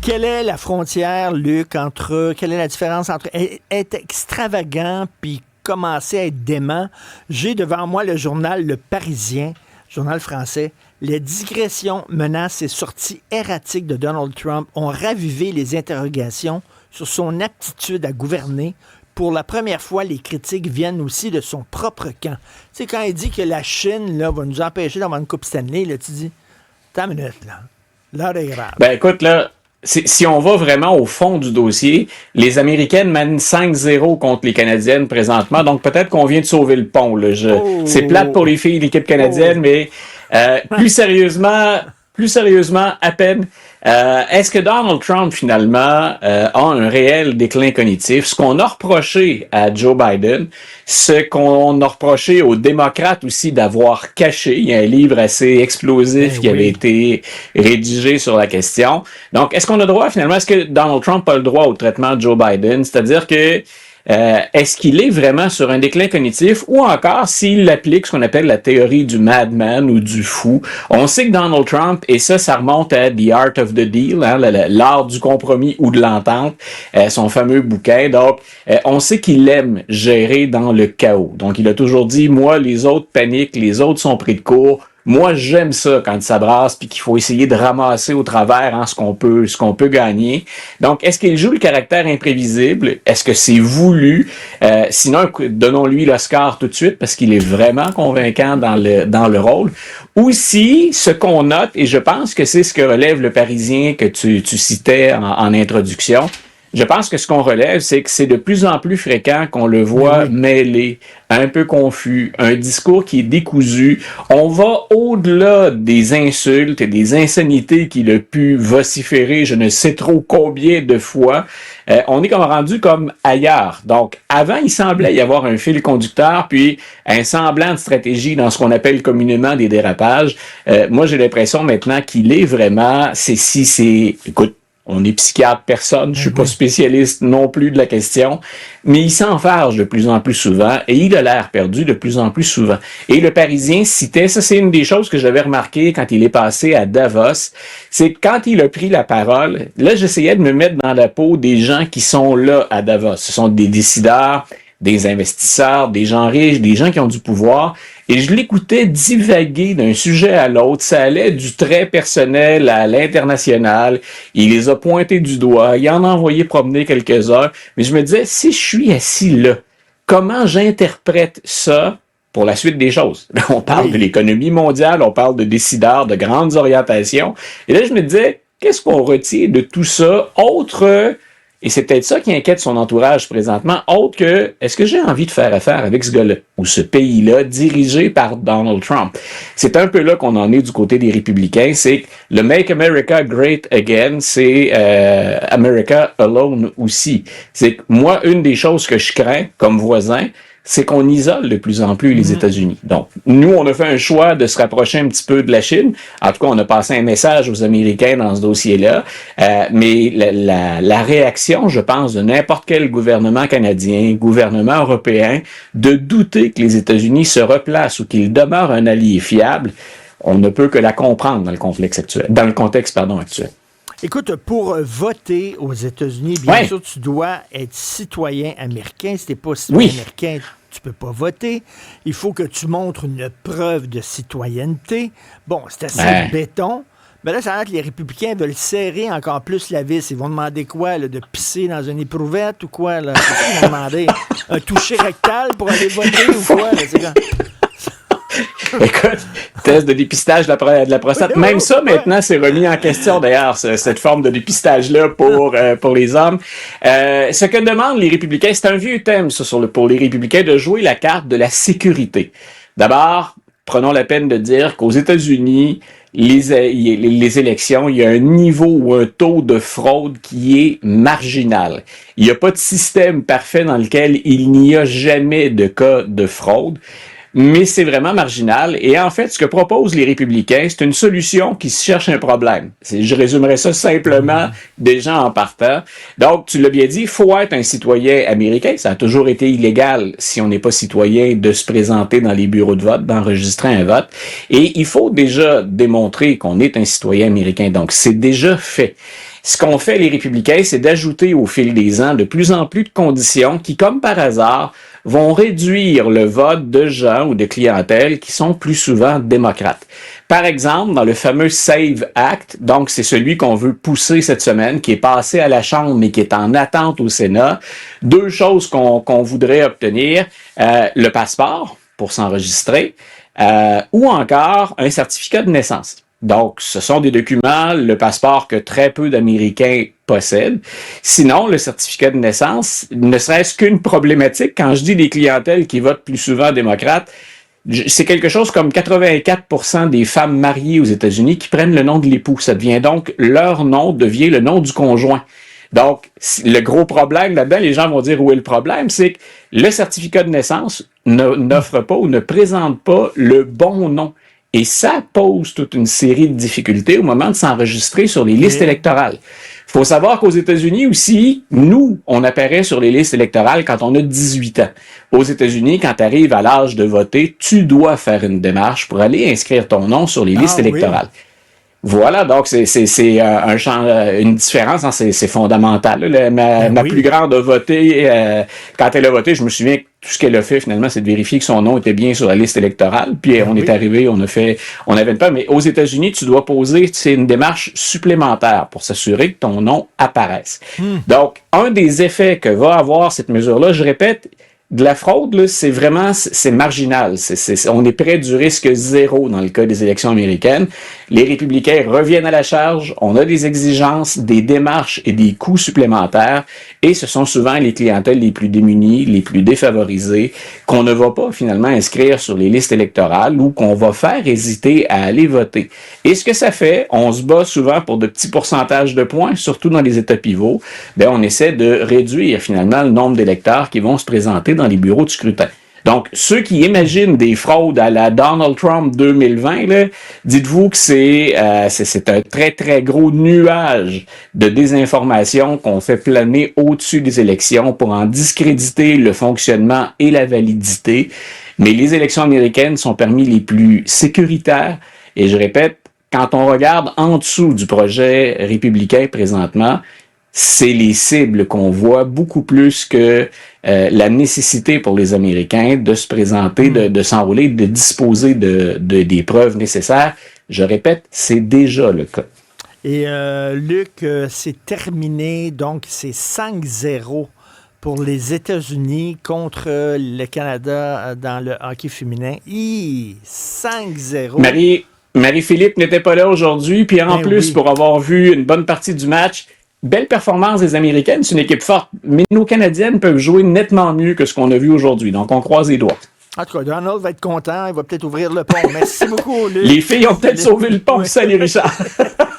Quelle est la frontière, Luc, quelle est la différence entre être extravagant puis commencer à être dément? J'ai devant moi le journal Le Parisien, journal français. Les digressions, menaces et sorties erratiques de Donald Trump ont ravivé les interrogations sur son aptitude à gouverner. Pour la première fois, les critiques viennent aussi de son propre camp. Tu sais, quand il dit que la Chine là, va nous empêcher d'avoir une Coupe Stanley, là, tu dis, t'as une minute, là. L'heure est grave. Ben écoute, là, si on va vraiment au fond du dossier, les Américaines mènent 5-0 contre les Canadiennes présentement, donc peut-être qu'on vient de sauver le pont. Là. C'est plate pour les filles de l'équipe canadienne, mais plus sérieusement, à peine, est-ce que Donald Trump, finalement, a un réel déclin cognitif? Ce qu'on a reproché à Joe Biden, ce qu'on a reproché aux démocrates aussi d'avoir caché. Il y a un livre assez explosif qui avait été rédigé sur la question. Donc, est-ce qu'on a droit, finalement, est-ce que Donald Trump a le droit au traitement de Joe Biden? C'est-à-dire que est-ce qu'il est vraiment sur un déclin cognitif ou encore s'il applique ce qu'on appelle la théorie du madman ou du fou? On sait que Donald Trump, et ça remonte à The Art of the Deal, hein, l'art du compromis ou de l'entente, son fameux bouquin. Donc, on sait qu'il aime gérer dans le chaos. Donc, il a toujours dit, moi, les autres paniquent, les autres sont pris de court. Moi, j'aime ça quand ça brasse puis qu'il faut essayer de ramasser au travers ce qu'on peut gagner. Donc, est-ce qu'il joue le caractère imprévisible? Est-ce que c'est voulu? Sinon, donnons-lui l'Oscar tout de suite parce qu'il est vraiment convaincant dans le rôle. Ou si, ce qu'on note, et je pense que c'est ce que relève le Parisien que tu citais en introduction, je pense que ce qu'on relève, c'est que c'est de plus en plus fréquent qu'on le voit mêlé, un peu confus, un discours qui est décousu. On va au-delà des insultes et des insanités qu'il a pu vociférer je ne sais trop combien de fois. On est comme rendu comme ailleurs. Donc, avant, il semblait y avoir un fil conducteur, puis un semblant de stratégie dans ce qu'on appelle communément des dérapages. Moi, j'ai l'impression maintenant qu'il est vraiment, écoute, on est psychiatre, personne, je suis pas spécialiste non plus de la question, mais il s'enfarge de plus en plus souvent et il a l'air perdu de plus en plus souvent. Et le Parisien citait, ça c'est une des choses que j'avais remarqué quand il est passé à Davos, c'est que quand il a pris la parole, là j'essayais de me mettre dans la peau des gens qui sont là à Davos. Ce sont des décideurs, des investisseurs, des gens riches, des gens qui ont du pouvoir. Et je l'écoutais divaguer d'un sujet à l'autre. Ça allait du très personnel à l'international. Il les a pointés du doigt. Il en a envoyé promener quelques heures. Mais je me disais, si je suis assis là, comment j'interprète ça pour la suite des choses? Là, on parle de l'économie mondiale, on parle de décideurs, de grandes orientations. Et là, je me disais, qu'est-ce qu'on retient de tout ça, autre... Et c'est peut-être ça qui inquiète son entourage présentement, autre que, est-ce que j'ai envie de faire affaire avec ce gars-là, ou ce pays-là, dirigé par Donald Trump? C'est un peu là qu'on en est du côté des républicains, c'est que le Make America Great Again, c'est America Alone aussi. C'est que moi, une des choses que je crains comme voisin, c'est qu'on isole de plus en plus les États-Unis. Donc, nous, on a fait un choix de se rapprocher un petit peu de la Chine. En tout cas, on a passé un message aux Américains dans ce dossier-là. Mais la réaction, je pense, de n'importe quel gouvernement canadien, gouvernement européen, de douter que les États-Unis se replacent ou qu'ils demeurent un allié fiable, on ne peut que la comprendre dans le contexte actuel. Écoute, pour voter aux États-Unis, bien sûr, tu dois être citoyen américain. Si tu n'es pas citoyen américain, tu peux pas voter. Il faut que tu montres une preuve de citoyenneté. Bon, c'est assez béton. Mais là, ça a l'air que les républicains veulent serrer encore plus la vis. Ils vont demander quoi, là, de pisser dans une éprouvette ou quoi? Là? Ils vont demander un toucher rectal pour aller voter ou quoi? Là? C'est Écoute, test de dépistage de la prostate. Même ça, maintenant, c'est remis en question, d'ailleurs, cette forme de dépistage-là pour les hommes. Ce que demandent les républicains, c'est un vieux thème, ça, pour les républicains, de jouer la carte de la sécurité. D'abord, prenons la peine de dire qu'aux États-Unis, les élections, il y a un niveau ou un taux de fraude qui est marginal. Il n'y a pas de système parfait dans lequel il n'y a jamais de cas de fraude. Mais c'est vraiment marginal. Et en fait, ce que proposent les républicains, c'est une solution qui se cherche un problème. Je résumerai ça simplement déjà en partant. Donc, tu l'as bien dit, il faut être un citoyen américain. Ça a toujours été illégal, si on n'est pas citoyen, de se présenter dans les bureaux de vote, d'enregistrer un vote. Et il faut déjà démontrer qu'on est un citoyen américain. Donc, c'est déjà fait. Ce qu'ont fait les républicains, c'est d'ajouter au fil des ans de plus en plus de conditions qui, comme par hasard, vont réduire le vote de gens ou de clientèle qui sont plus souvent démocrates. Par exemple, dans le fameux SAVE Act, donc c'est celui qu'on veut pousser cette semaine, qui est passé à la Chambre mais qui est en attente au Sénat, deux choses qu'on voudrait obtenir, le passeport pour s'enregistrer, ou encore un certificat de naissance. Donc, ce sont des documents, le passeport que très peu d'Américains possèdent. Sinon, le certificat de naissance, ne serait-ce qu'une problématique, quand je dis des clientèles qui votent plus souvent démocrates, c'est quelque chose comme 84% des femmes mariées aux États-Unis qui prennent le nom de l'époux. Ça devient donc, leur nom devient le nom du conjoint. Donc, le gros problème là-dedans, les gens vont dire où est le problème, c'est que le certificat de naissance n'offre pas ou ne présente pas le bon nom. Et ça pose toute une série de difficultés au moment de s'enregistrer sur les listes électorales. Il faut savoir qu'aux États-Unis aussi, nous, on apparaît sur les listes électorales quand on a 18 ans. Aux États-Unis, quand tu arrives à l'âge de voter, tu dois faire une démarche pour aller inscrire ton nom sur les listes électorales. Voilà, donc c'est une différence, hein, c'est fondamental. Ma plus grande a voté, quand elle a voté, je me souviens que tout ce qu'elle a fait finalement, c'est de vérifier que son nom était bien sur la liste électorale. Puis on est arrivé, on avait une peur. Mais aux États-Unis, tu dois poser, c'est une démarche supplémentaire pour s'assurer que ton nom apparaisse. Donc, un des effets que va avoir cette mesure-là, je répète, de la fraude, là, c'est marginal. On est près du risque zéro dans le cas des élections américaines. Les républicains reviennent à la charge. On a des exigences, des démarches et des coûts supplémentaires. Et ce sont souvent les clientèles les plus démunies, les plus défavorisées, qu'on ne va pas finalement inscrire sur les listes électorales ou qu'on va faire hésiter à aller voter. Et ce que ça fait, on se bat souvent pour de petits pourcentages de points, surtout dans les États pivots. On essaie de réduire finalement le nombre d'électeurs qui vont se présenter dans les bureaux de scrutin. Donc, ceux qui imaginent des fraudes à la Donald Trump 2020, là, dites-vous que c'est un très, très gros nuage de désinformation qu'on fait planer au-dessus des élections pour en discréditer le fonctionnement et la validité. Mais les élections américaines sont parmi les plus sécuritaires. Et je répète, quand on regarde en dessous du projet républicain présentement, c'est les cibles qu'on voit beaucoup plus que la nécessité pour les Américains de se présenter, de s'enrôler, de disposer des preuves nécessaires. Je répète, c'est déjà le cas. Et Luc, c'est terminé, donc c'est 5-0 pour les États-Unis contre le Canada dans le hockey féminin. 5-0. Marie-Philippe n'était pas là aujourd'hui, puis en plus, pour avoir vu une bonne partie du match, belle performance des Américaines, c'est une équipe forte, mais nos Canadiennes peuvent jouer nettement mieux que ce qu'on a vu aujourd'hui, donc on croise les doigts. En tout cas, Donald va être content, il va peut-être ouvrir le pont. Merci beaucoup, Luc. Les filles ont peut-être sauvé le pont. Salut, Richard.